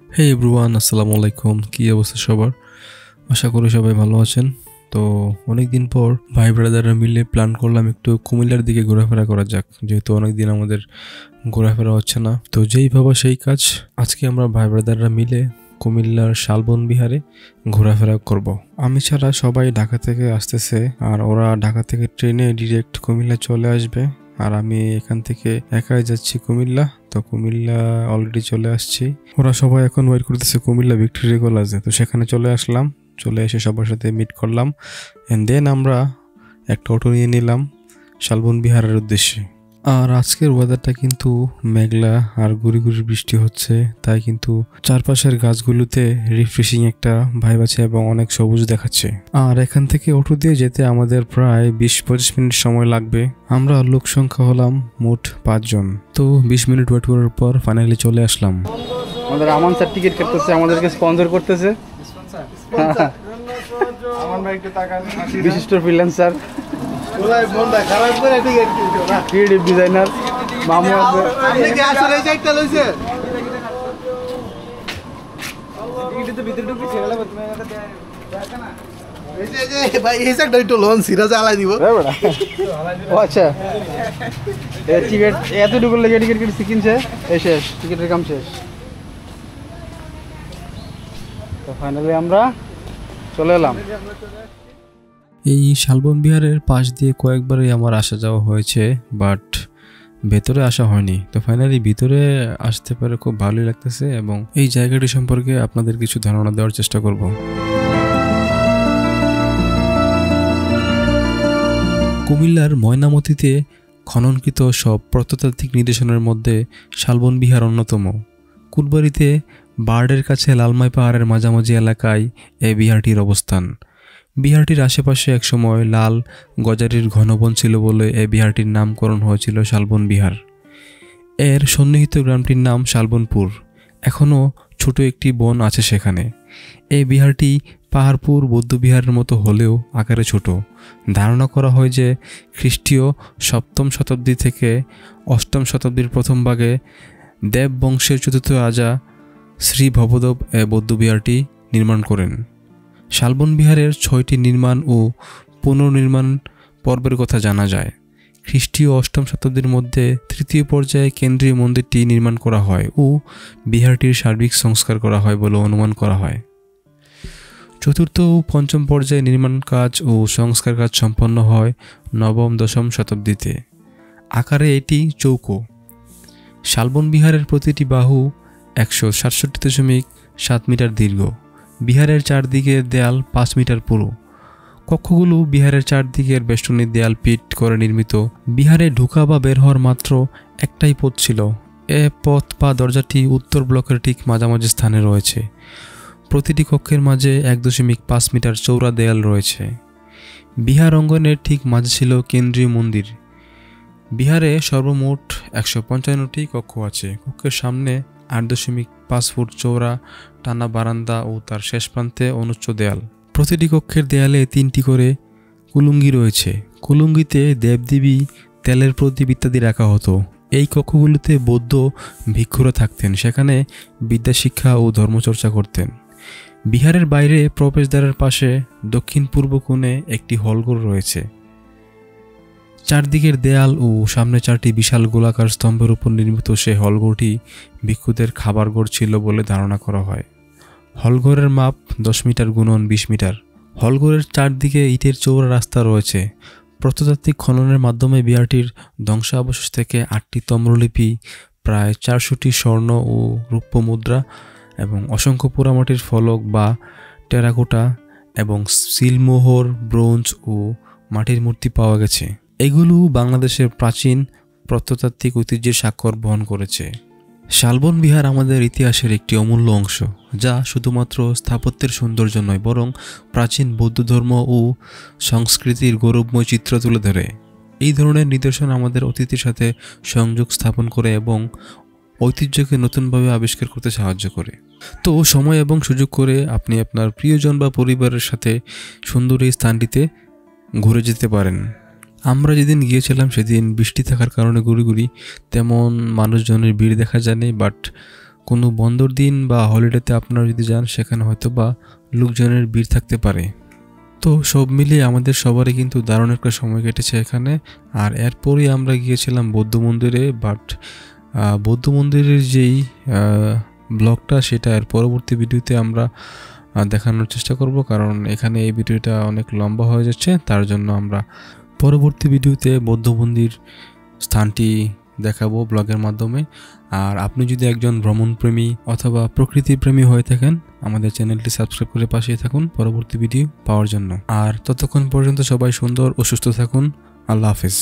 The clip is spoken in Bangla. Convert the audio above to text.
হে এভরিওয়ান, আসসালামু আলাইকুম। কি অবস্থা সবার? আশা করি সবাই ভালো আছেন। তো অনেকদিন পর ভাই ব্রাদাররা মিলে প্ল্যান করলাম একটু কুমিল্লার দিকে ঘোরাফেরা করা যাক, যেহেতু অনেকদিন আমাদের ঘোরাফেরা হচ্ছে না। তো যেই ভাবা সেই কাজ, আজকে আমরা ভাই ব্রাদাররা মিলে কুমিল্লার শালবন বিহারে ঘোরাফেরা করব। আমি ছাড়া সবাই ঢাকা থেকে আসতেছে, আর ওরা ঢাকা থেকে ট্রেনে ডিরেক্ট কুমিল্লা চলে আসবে। আর আমি এখান থেকে একাই যাচ্ছি কুমিল্লা। তো কুমিল্লা অলরেডি চলে আসছি। ওরা সবাই এখন ওয়েট করতেছে কুমিল্লা ভিক্টোরিয়া কলেজে। তো সেখানে চলে আসলাম, চলে এসে সবার সাথে মিট করলাম। এন্ড দেন আমরা একটা অটো নিয়ে নিলাম শালবন বিহারের উদ্দেশ্যে। আর আজকের ওয়েদারটা কিন্তু মেঘলা আর গুড়ি গুড়ি বৃষ্টি হচ্ছে, তাই কিন্তু চারপাশের গাছগুলোতে রিফ্রেশিং একটা ভাইব আছে এবং অনেক সবুজ দেখাচ্ছে। আর এখান থেকে অটো দিয়ে যেতে আমাদের প্রায় 20-25 মিনিট সময় লাগবে। আমরা লোক সংখ্যা হলাম মোট 5 জন। তো 20 মিনিট ওয়েট করার পর ফাইনালি চলে আসলাম। আমাদের আমান স্যার টিকিট কাটতেছে, আমাদেরকে স্পন্সর করতেছে। বিশিষ্ট ফ্রিল্যান্সার, ক্রিয়েটিভ ডিজাইনার মামু আছে। আচ্ছা, টিকিট এতটুকু লেগে টিকিট কিনছে, শেষ, টিকিটের কাম শেষ। তো ফাইনালি আমরা চলে এলাম। এই শালবন বিহারের পাশ দিয়ে কয়েকবারই আমার আসা যাওয়া হয়েছে, বাট ভেতরে আসা হয়নি। তো ফাইনালি ভিতরে আসতে পারে খুব ভালোই লাগতেছে এবং এই জায়গাটি সম্পর্কে আপনাদের কিছু ধারণা দেওয়ার চেষ্টা করব। কুমিল্লার ময়নামতিতে খননকৃত সব প্রত্নতাত্ত্বিক নিদর্শনের মধ্যে শালবন বিহার অন্যতম। কুলবাড়িতে বার্ডের কাছে লালমাই পাহাড়ের মাঝামাঝি এলাকায় এই বিহারটির অবস্থান। বিহারটির আশেপাশে একসময় লাল গজারির ঘন বন ছিল বলে এই বিহারটির নামকরণ হয়েছিল শালবন বিহার। এর সন্নিহিত গ্রামটির নাম শালবনপুর। এখনও ছোট একটি বন আছে সেখানে। এই বিহারটি পাহাড়পুর বৌদ্ধবিহারের মতো হলেও আকারে ছোট। ধারণা করা হয় যে খ্রিস্টীয় 7ম শতাব্দী থেকে 8ম শতাব্দীর প্রথম ভাগে দেব বংশের 4র্থ রাজা শ্রী ভবদেব এ বৌদ্ধবিহারটি নির্মাণ করেন। শালবন বিহারের 6টি নির্মাণ ও পুনর্নির্মাণ পর্বের কথা জানা যায়। খ্রিস্টীয় 8ম শতাব্দীর মধ্যে 3য় পর্যায়ে কেন্দ্রীয় মন্দিরটি নির্মাণ করা হয় ও বিহারটির সার্বিক সংস্কার করা হয় বলে অনুমান করা হয়। 4র্থ ও 5ম পর্যায়ে নির্মাণ কাজ ও সংস্কার কাজ সম্পন্ন হয় 9ম-10ম শতাব্দীতে। আকারে এটি চৌকো। শালবন বিহারের প্রতিটি বাহু 167.7 মিটার দীর্ঘ। বিহারের চারদিকের দেয়াল 5 মিটার পুরো। কক্ষগুলো বিহারের চারদিকের বেষ্টনী দেয়াল পিট করে নির্মিত। বিহারে ঢোকা বা বের হওয়ার মাত্র একটাই পথ ছিল। এ পথ বা দরজাটি উত্তর ব্লকের ঠিক মাঝামাঝি স্থানে রয়েছে। প্রতিটি কক্ষের মাঝে 1.5 মিটার চৌড়া দেয়াল রয়েছে। বিহার অঙ্গনের ঠিক মাঝে ছিল কেন্দ্রীয় মন্দির। বিহারে সর্বমোট 155টি কক্ষ আছে। কক্ষের সামনে 8.5 ফুট চৌড়া টানা বারান্দা ও তার শেষ প্রান্তে অনুচ্চ দেয়াল। প্রতিটি কক্ষের দেয়ালে 3টি করে কুলুঙ্গি রয়েছে। কুলুঙ্গিতে দেবদেবী, তেলের প্রদীপ ইত্যাদি রাখা হতো। এই কক্ষগুলোতে বৌদ্ধ ভিক্ষুরা থাকতেন, সেখানে বিদ্যাশিক্ষা ও ধর্মচর্চা করতেন। বিহারের বাইরে প্রবেশদ্বারের পাশে দক্ষিণ পূর্ব কোণে একটি হলঘর রয়েছে। চারদিকের দেয়াল ও সামনে 4টি বিশাল গোলাকার স্তম্ভের উপর নির্মিত সে হলঘরটি ভিক্ষুদের খাবার ঘর ছিল বলে ধারণা করা হয়। হলঘরের মাপ 10 মিটার গুণন 20 মিটার। হলঘরের চারদিকে ইটের চৌড়া রাস্তা রয়েছে। প্রত্নতাত্ত্বিক খননের মাধ্যমে বিহারটির ধ্বংসাবশেষ থেকে 8টি তাম্রলিপি, প্রায় 400টি স্বর্ণ ও রৌপ্য মুদ্রা এবং অসংখ্য পোড়ামাটির ফলক বা টেরাকোটা এবং সিলমোহর, ব্রোঞ্জ ও মাটির মূর্তি পাওয়া গেছে। এগুলো বাংলাদেশের প্রাচীন প্রত্নতাত্ত্বিক ঐতিহ্যের স্বাক্ষর বহন করেছে। শালবন বিহার আমাদের ইতিহাসের একটি অমূল্য অংশ, যা শুধুমাত্র স্থাপত্যের সৌন্দর্য নয়, বরং প্রাচীন বৌদ্ধ ধর্ম ও সংস্কৃতির গৌরবময় চিত্র তুলে ধরে। এই ধরনের নিদর্শন আমাদের অতীতের সাথে সংযোগ স্থাপন করে এবং ঐতিহ্যকে নতুনভাবে আবিষ্কার করতে সাহায্য করে। তো সময় এবং সুযোগ করে আপনি আপনার প্রিয়জন বা পরিবারের সাথে সুন্দর এই স্থানটিতে ঘুরে যেতে পারেন। আমরা যেদিন গিয়েছিলাম সেদিন বৃষ্টি থাকার কারণে গুড়ি তেমন মানুষজনের ভিড় দেখা যায়নি, বাট কোনো বন্ধর দিন বা হলিডেতে আপনারা যদি যান সেখানে হয়তো বা লোকজনের ভিড় থাকতে পারে। তো সব মিলিয়ে আমাদের সবারই কিন্তু দারুণ একটা সময় কেটেছে এখানে। আর এরপরই আমরা গিয়েছিলাম বৌদ্ধ মন্দিরে, বাট বৌদ্ধ মন্দিরের যেই ব্লগটা সেটা এর পরবর্তী ভিডিওতে আমরা দেখানোর চেষ্টা করব, কারণ এখানে এই ভিডিওটা অনেক লম্বা হয়ে যাচ্ছে। তার জন্য আমরা পরবর্তী ভিডিওতে বৌদ্ধ মন্দির স্থানটি দেখাবো ব্লগের মাধ্যমে। আর আপনি যদি একজন ভ্রমণপ্রেমী অথবা প্রকৃতিপ্রেমী হয়ে থাকেন, আমাদের চ্যানেলটি সাবস্ক্রাইব করে পাশে থাকুন পরবর্তী ভিডিও পাওয়ার জন্য। আর ততক্ষণ পর্যন্ত সবাই সুন্দর ও সুস্থ থাকুন। আল্লাহ হাফেজ।